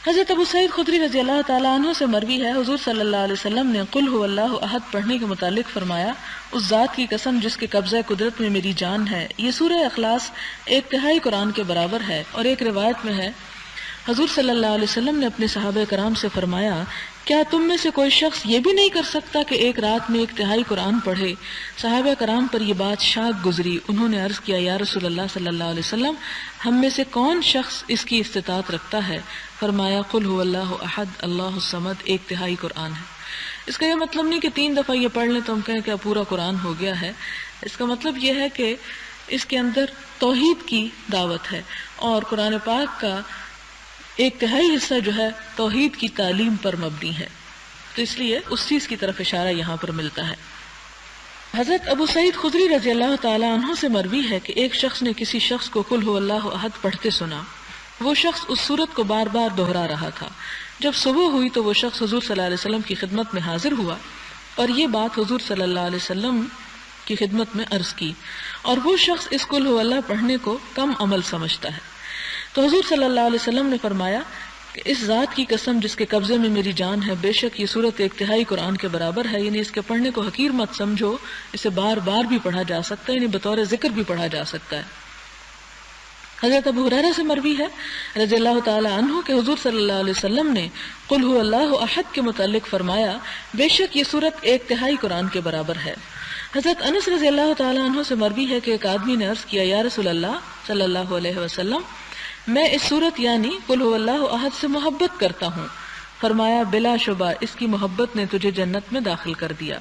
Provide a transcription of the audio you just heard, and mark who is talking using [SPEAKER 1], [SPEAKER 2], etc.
[SPEAKER 1] حضرت ابو سعید خدری رضی اللہ تعالیٰ عنہ سے مروی ہے، حضور صلی اللہ علیہ وسلم نے قل هو اللہ احد پڑھنے کے متعلق فرمایا، اس ذات کی قسم جس کے قبضہ قدرت میں میری جان ہے، یہ سورہ اخلاص 1/3 قرآن کے برابر ہے۔ اور ایک روایت میں ہے حضور صلی اللہ علیہ وسلم نے اپنے صحابہ کرام سے فرمایا، کیا تم میں سے کوئی شخص یہ بھی نہیں کر سکتا کہ ایک رات میں 1/3 قرآن پڑھے؟ صحابہ کرام پر یہ بات شاق گزری، انہوں نے عرض کیا، یا رسول اللہ صلی اللہ علیہ وسلم، ہم میں سے کون شخص اس کی استطاعت رکھتا ہے؟ فرمایا، قل هو اللہ احد اللہ الصمد 1/3 قرآن ہے۔ اس کا یہ مطلب نہیں کہ 3 دفعہ یہ پڑھ لیں تو ہم کہیں کہ پورا قرآن ہو گیا ہے۔ اس کا مطلب یہ ہے کہ اس کے اندر توحید کی دعوت ہے، اور قرآن پاک کا 1/3 حصہ جو ہے توحید کی تعلیم پر مبنی ہے، تو اس لیے اس چیز کی طرف اشارہ یہاں پر ملتا ہے۔ حضرت ابو سعید خدری رضی اللہ تعالیٰ عنہ سے مروی ہے کہ ایک شخص نے کسی شخص کو قل هو اللہ احد پڑھتے سنا، وہ شخص اس سورت کو بار بار دہرا رہا تھا۔ جب صبح ہوئی تو وہ شخص حضور صلی اللہ علیہ وسلم کی خدمت میں حاضر ہوا اور یہ بات حضور صلی اللہ علیہ وسلم کی خدمت میں عرض کی، اور وہ شخص اس قل هو اللہ پڑھنے کو کم عمل سمجھتا ہے۔ تو حضور صلی اللہ علیہ وسلم نے فرمایا کہ اس ذات کی قسم جس کے قبضے میں میری جان ہے، بے شک یہ سورت 1/3 قرآن کے برابر ہے، یعنی اس کے پڑھنے کو حقیر مت سمجھو، اسے بار بار بھی پڑھا جا سکتا ہے، یعنی بطور ذکر بھی پڑھا جا سکتا ہے۔ حضرت ابو ہریرہ سے مروی ہے رضی اللہ تعالی عنہ کہ حضور صلی اللہ علیہ وسلم نے قل هو اللہ احد کے متعلق فرمایا، بے شک یہ سورت 1/3 قرآن کے برابر ہے۔ حضرت انس رضی اللہ تعالی عنہ سے مروی ہے کہ ایک آدمی نے عرض کیا، یا رسول اللہ صلی اللہ علیہ وسلم، میں اس سورت یعنی قل هو اللہ احد سے محبت کرتا ہوں۔ فرمایا، بلا شبہ اس کی محبت نے تجھے جنت میں داخل کر دیا۔